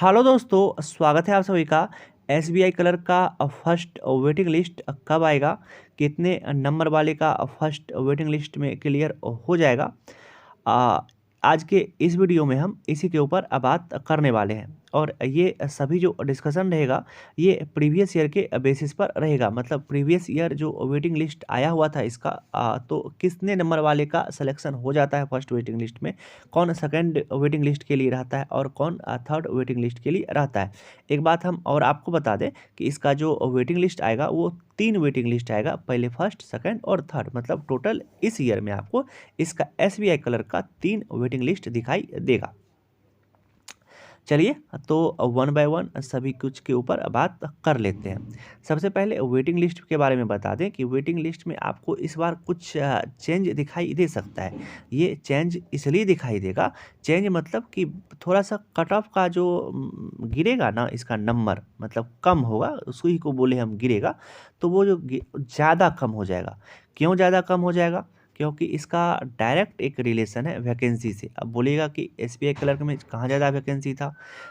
Hello दोस्तों, स्वागत है आप सभी का। एसबीआई कलर का फर्स्ट वेटिंग लिस्ट कब आएगा, कितने नंबर वाले का फर्स्ट वेटिंग लिस्ट में क्लियर हो जाएगा। आ, आज के इस वीडियो में हम इसी के ऊपर बात करने वाले हैं और ये सभी जो डिस्कशन रहेगा ये प्रीवियस ईयर के बेसिस पर रहेगा। मतलब प्रीवियस ईयर जो वेटिंग लिस्ट आया हुआ था इसका तो कितने नंबर वाले का सिलेक्शन हो जाता है फर्स्ट वेटिंग लिस्ट में, कौन सेकंड वेटिंग लिस्ट के लिए रहता है और कौन थर्ड वेटिंग लिस्ट के लिए रहता है। एक बात हम और आपको बता दें कि इसका जो वेटिंग लिस्ट आएगा वो 3 वेटिंग लिस्ट आएगा, पहले फर्स्ट सेकंड और थर्ड। मतलब टोटल इस ईयर में आपको इसका एसबीआई कलर का 3 वेटिंग लिस्ट दिखाई देगा। चलिए तो वन बाय वन सभी कुछ के ऊपर बात कर लेते हैं। सबसे पहले वेटिंग लिस्ट के बारे में बता दें कि वेटिंग लिस्ट में आपको इस बार कुछ चेंज दिखाई दे सकता है। ये चेंज इसलिए दिखाई देगा, चेंज मतलब कि थोड़ा सा कट ऑफ का जो गिरेगा ना, इसका नंबर मतलब कम होगा, उसको ही को बोले हम गिरेगा, तो वो जो ज़्यादा कम हो जाएगा। क्यों ज़्यादा कम हो जाएगा? क्योंकि इसका डायरेक्ट एक रिलेशन है वैकेंसी से। अब बोलिएगा कि एसबीआई क्लर्क में कहाँ ज़्यादा वैकेंसी था,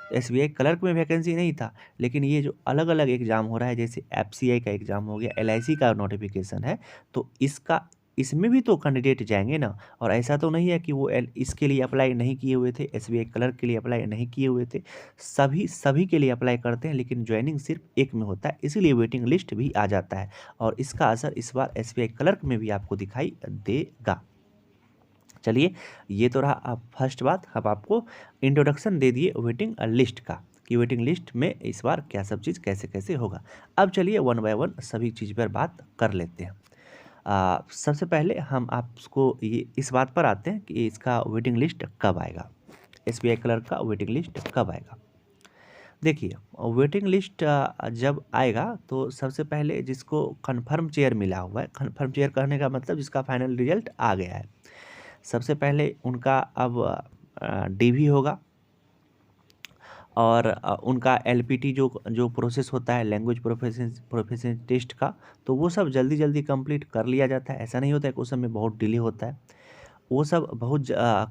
तो एसबीआई क्लर्क में वैकेंसी नहीं था, लेकिन ये जो अलग अलग एग्ज़ाम हो रहा है, जैसे एफसीआई का एग्ज़ाम हो गया, एलआईसी का नोटिफिकेशन है, तो इसका इसमें भी तो कैंडिडेट जाएंगे ना। और ऐसा तो नहीं है कि वो इसके लिए अप्लाई नहीं किए हुए थे, एसबीआई क्लर्क के लिए अप्लाई नहीं किए हुए थे, सभी सभी के लिए अप्लाई करते हैं, लेकिन ज्वाइनिंग सिर्फ एक में होता है, इसीलिए वेटिंग लिस्ट भी आ जाता है। और इसका असर इस बार एसबीआई क्लर्क में भी आपको दिखाई देगा। चलिए, ये तो रहा अब फर्स्ट बात। अब आपको इंट्रोडक्शन दे दिए वेटिंग लिस्ट का कि वेटिंग लिस्ट में इस बार क्या सब चीज़ कैसे कैसे होगा। अब चलिए वन बाय वन सभी चीज़ पर बात कर लेते हैं। सबसे पहले हम आपको ये इस बात पर आते हैं कि इसका वेटिंग लिस्ट कब आएगा, एसबीआई क्लर्क का वेटिंग लिस्ट कब आएगा। देखिए, वेटिंग लिस्ट जब आएगा तो सबसे पहले जिसको कन्फर्म चेयर मिला हुआ है, कन्फर्म चेयर कहने का मतलब जिसका फाइनल रिजल्ट आ गया है, सबसे पहले उनका अब डीवी होगा और उनका एलपीटी जो जो प्रोसेस होता है, लैंग्वेज प्रोफिशिएंसी टेस्ट का, तो वो सब जल्दी जल्दी कंप्लीट कर लिया जाता है। ऐसा नहीं होता है कि उस समय बहुत डिले होता है, वो सब बहुत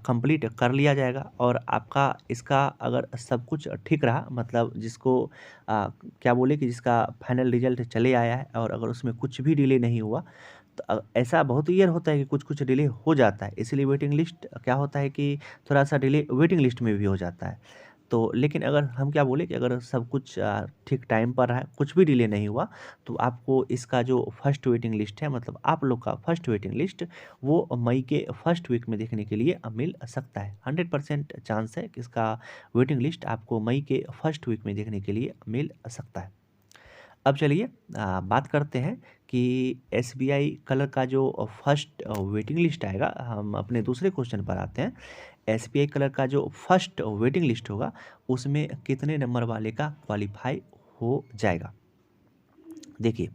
कंप्लीट कर लिया जाएगा। और आपका इसका अगर सब कुछ ठीक रहा, मतलब जिसको क्या बोले कि जिसका फाइनल रिजल्ट चले आया है और अगर उसमें कुछ भी डिले नहीं हुआ, तो ऐसा बहुत ईयर होता है कि कुछ कुछ डिले हो जाता है, इसीलिए वेटिंग लिस्ट क्या होता है कि थोड़ा सा डिले वेटिंग लिस्ट में भी हो जाता है। तो लेकिन अगर हम क्या बोले कि अगर सब कुछ ठीक टाइम पर है, कुछ भी डिले नहीं हुआ, तो आपको इसका जो फर्स्ट वेटिंग लिस्ट है, मतलब आप लोग का फर्स्ट वेटिंग लिस्ट, वो मई के फर्स्ट वीक में देखने के लिए मिल सकता है। 100% चांस है कि इसका वेटिंग लिस्ट आपको मई के फर्स्ट वीक में देखने के लिए मिल सकता है। अब चलिए बात करते हैं कि एसबीआई कलर का जो फर्स्ट वेटिंग लिस्ट आएगा, हम अपने दूसरे क्वेश्चन पर आते हैं। एसबीआई कलर का जो फर्स्ट वेटिंग लिस्ट होगा उसमें कितने नंबर वाले का क्वालिफाई हो जाएगा। देखिए,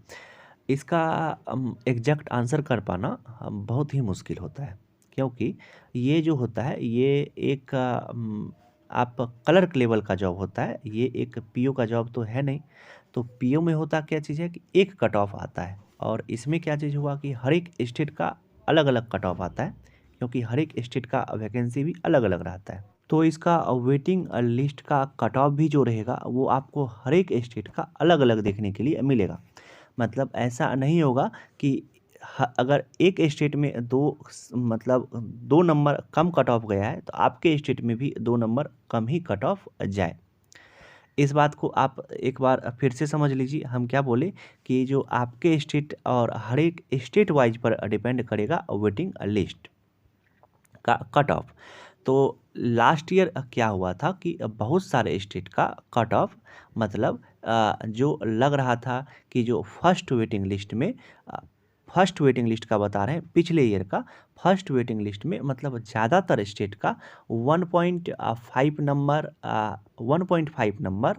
इसका एग्जैक्ट आंसर कर पाना बहुत ही मुश्किल होता है, क्योंकि ये जो होता है ये एक आप क्लर्क लेवल का जॉब होता है, ये एक पीओ का जॉब तो है नहीं। तो पीओ में होता क्या चीज़ है कि एक कट ऑफ आता है, और इसमें क्या चीज़ हुआ कि हर एक स्टेट का अलग अलग कट ऑफ आता है, क्योंकि हर एक स्टेट का वैकेंसी भी अलग अलग रहता है। तो इसका वेटिंग लिस्ट का कट ऑफ भी जो रहेगा वो आपको हर एक स्टेट का अलग अलग देखने के लिए मिलेगा। मतलब ऐसा नहीं होगा कि अगर एक स्टेट में मतलब 2 नंबर कम कट ऑफ गया है, तो आपके स्टेट में भी 2 नंबर कम ही कट ऑफ जाए। इस बात को आप एक बार फिर से समझ लीजिए, हम क्या बोले कि जो आपके स्टेट और हर एक स्टेट वाइज पर डिपेंड करेगा वेटिंग लिस्ट का कट ऑफ। तो लास्ट ईयर क्या हुआ था कि बहुत सारे स्टेट का कट ऑफ, मतलब जो लग रहा था कि जो फर्स्ट वेटिंग लिस्ट में फर्स्ट वेटिंग लिस्ट का बता रहे हैं, पिछले ईयर का फर्स्ट वेटिंग लिस्ट में, मतलब ज़्यादातर स्टेट का 1.5 नंबर 1.5 नंबर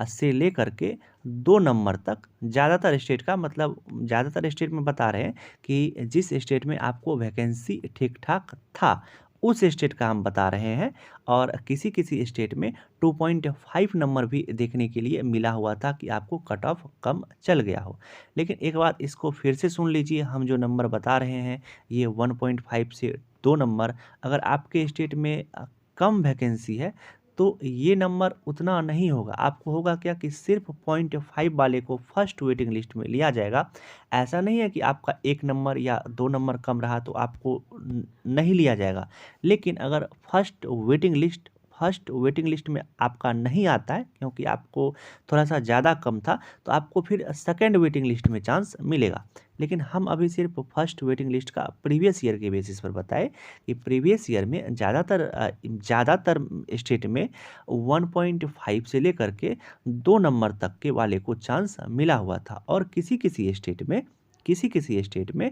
से लेकर के 2 नंबर तक, ज़्यादातर स्टेट का, मतलब ज़्यादातर स्टेट में बता रहे हैं कि जिस स्टेट में आपको वैकेंसी ठीक ठाक था उस स्टेट का हम बता रहे हैं। और किसी किसी स्टेट में 2.5 नंबर भी देखने के लिए मिला हुआ था कि आपको कट ऑफ कम चल गया हो। लेकिन एक बात इसको फिर से सुन लीजिए, हम जो नंबर बता रहे हैं ये 1.5 से 2 नंबर, अगर आपके स्टेट में कम वैकेंसी है तो ये नंबर उतना नहीं होगा। आपको होगा क्या कि सिर्फ 0.5 वाले को फर्स्ट वेटिंग लिस्ट में लिया जाएगा। ऐसा नहीं है कि आपका 1 नंबर या 2 नंबर कम रहा तो आपको नहीं लिया जाएगा। लेकिन अगर फर्स्ट वेटिंग लिस्ट में आपका नहीं आता है क्योंकि आपको थोड़ा सा ज़्यादा कम था, तो आपको फिर सेकंड वेटिंग लिस्ट में चांस मिलेगा। लेकिन हम अभी सिर्फ फर्स्ट वेटिंग लिस्ट का प्रीवियस ईयर के बेसिस पर बताए कि प्रीवियस ईयर में ज़्यादातर स्टेट में 1.5 से लेकर के 2 नंबर तक के वाले को चांस मिला हुआ था, और किसी किसी स्टेट में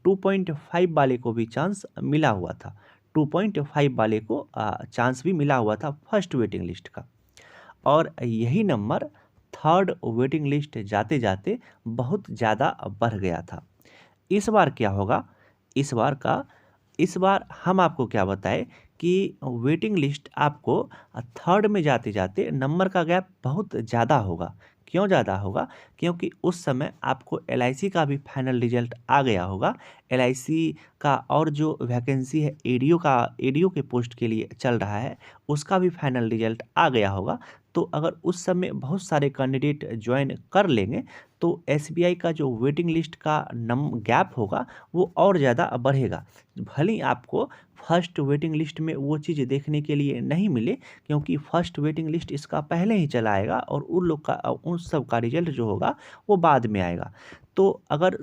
2.5 वाले को भी चांस मिला हुआ था। 2.5 वाले को चांस भी मिला हुआ था फर्स्ट वेटिंग लिस्ट का। और यही नंबर थर्ड वेटिंग लिस्ट जाते जाते बहुत ज़्यादा बढ़ गया था। इस बार क्या होगा, इस बार हम आपको क्या बताएं कि वेटिंग लिस्ट आपको थर्ड में जाते जाते नंबर का गैप बहुत ज़्यादा होगा। क्यों ज़्यादा होगा? क्योंकि उस समय आपको LIC का भी फाइनल रिजल्ट आ गया होगा। LIC का और जो वैकेंसी है एडीओ के पोस्ट के लिए चल रहा है, उसका भी फाइनल रिजल्ट आ गया होगा। तो अगर उस समय बहुत सारे कैंडिडेट ज्वाइन कर लेंगे तो SBI का जो वेटिंग लिस्ट का गैप होगा वो और ज़्यादा बढ़ेगा। भले ही आपको फर्स्ट वेटिंग लिस्ट में वो चीज़ देखने के लिए नहीं मिले, क्योंकि फर्स्ट वेटिंग लिस्ट इसका पहले ही चला आएगा और उन सब का रिजल्ट जो होगा वो बाद में आएगा। तो अगर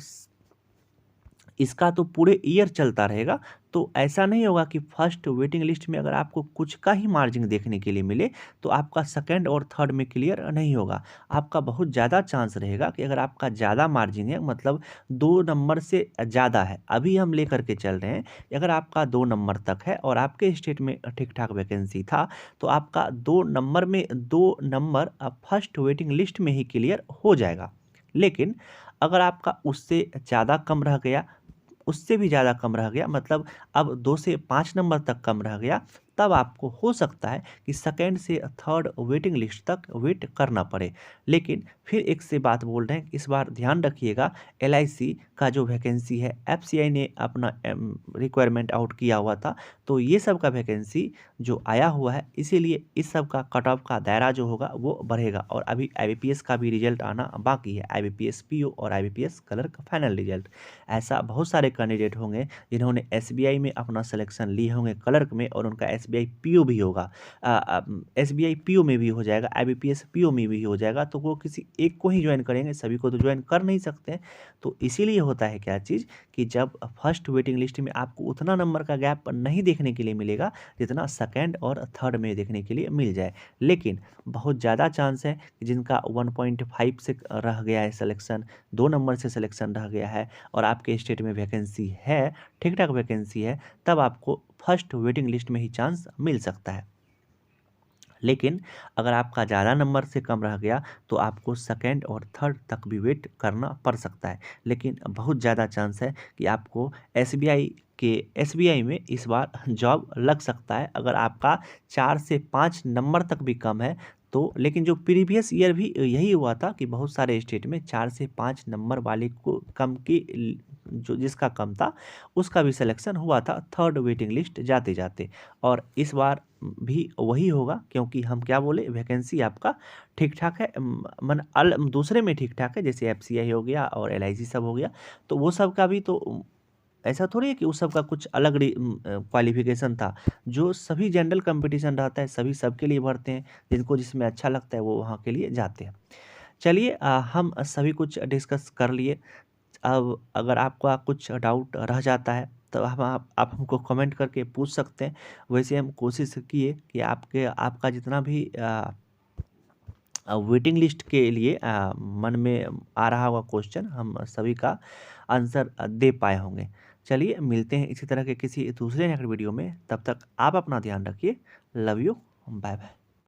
इसका तो पूरे ईयर चलता रहेगा, तो ऐसा नहीं होगा कि फर्स्ट वेटिंग लिस्ट में अगर आपको कुछ का ही मार्जिन देखने के लिए मिले तो आपका सेकंड और थर्ड में क्लियर नहीं होगा। आपका बहुत ज़्यादा चांस रहेगा कि अगर आपका ज़्यादा मार्जिन है, मतलब 2 नंबर से ज़्यादा है, अभी हम लेकर के चल रहे हैं, अगर आपका 2 नंबर तक है और आपके स्टेट में ठीक ठाक वैकेंसी था, तो आपका 2 नंबर फर्स्ट वेटिंग लिस्ट में ही क्लियर हो जाएगा। लेकिन अगर आपका उससे ज़्यादा कम रह गया, उससे भी ज़्यादा कम रह गया, मतलब अब 2 से 5 नंबर तक कम रह गया, तब आपको हो सकता है कि सेकंड से थर्ड वेटिंग लिस्ट तक वेट करना पड़े। लेकिन फिर एक से बात बोल रहे हैं, इस बार ध्यान रखिएगा, LIC का जो वैकेंसी है FCI ने अपना रिक्वायरमेंट आउट किया हुआ था, तो ये सब का वैकेंसी जो आया हुआ है, इसीलिए इस सब का कट ऑफ का दायरा जो होगा वो बढ़ेगा। और अभी IBPS का भी रिजल्ट आना बाकी है, IBPS PO और IBPS क्लर्क का फाइनल रिजल्ट। ऐसा बहुत सारे कैंडिडेट होंगे जिन्होंने SBI में अपना सिलेक्शन लिए होंगे क्लर्क में, और उनका SBI PO भी होगा, SBI PO में भी हो जाएगा, IBPS PO में भी हो जाएगा, तो वो किसी एक को ही ज्वाइन करेंगे, सभी को तो ज्वाइन कर नहीं सकते हैं। तो इसीलिए होता है क्या चीज़ कि जब फर्स्ट वेटिंग लिस्ट में आपको उतना नंबर का गैप नहीं देखने के लिए मिलेगा जितना सेकंड और थर्ड में देखने के लिए मिल जाए। लेकिन बहुत ज़्यादा चांस है कि जिनका 1.5 से रह गया है सिलेक्शन, 2 नंबर से सिलेक्शन रह गया है और आपके स्टेट में वैकेंसी है, ठीक ठाक वैकेंसी है, तब आपको फर्स्ट वेटिंग लिस्ट में ही चांस मिल सकता है। लेकिन अगर आपका ज़्यादा नंबर से कम रह गया तो आपको सेकंड और थर्ड तक भी वेट करना पड़ सकता है। लेकिन बहुत ज़्यादा चांस है कि आपको SBI में इस बार जॉब लग सकता है, अगर आपका 4 से 5 नंबर तक भी कम है तो। लेकिन जो प्रीवियस ईयर भी यही हुआ था कि बहुत सारे स्टेट में 4 से 5 नंबर वाले को कम की जो जिसका कम था उसका भी सिलेक्शन हुआ था थर्ड वेटिंग लिस्ट जाते जाते। और इस बार भी वही होगा, क्योंकि हम क्या बोले, वैकेंसी आपका ठीक ठाक है, दूसरे में ठीक ठाक है, जैसे FCI हो गया और LIC सब हो गया, तो वो सब का भी तो ऐसा थोड़ी है कि उस सब का कुछ अलग क्वालिफिकेशन था। जो सभी जनरल कंपटीशन रहता है सभी सबके लिए भरते हैं, जिनको जिसमें अच्छा लगता है वो वहाँ के लिए जाते हैं। चलिए हम सभी कुछ डिस्कस कर लिए। अब अगर आपका कुछ डाउट रह जाता है तो आप हमको कमेंट करके पूछ सकते हैं। वैसे हम कोशिश किए कि आपका जितना भी वेटिंग लिस्ट के लिए मन में आ रहा होगा क्वेश्चन, हम सभी का आंसर दे पाए होंगे। चलिए मिलते हैं इसी तरह के किसी दूसरे नेक्स्ट वीडियो में, तब तक आप अपना ध्यान रखिए। Love you, bye bye.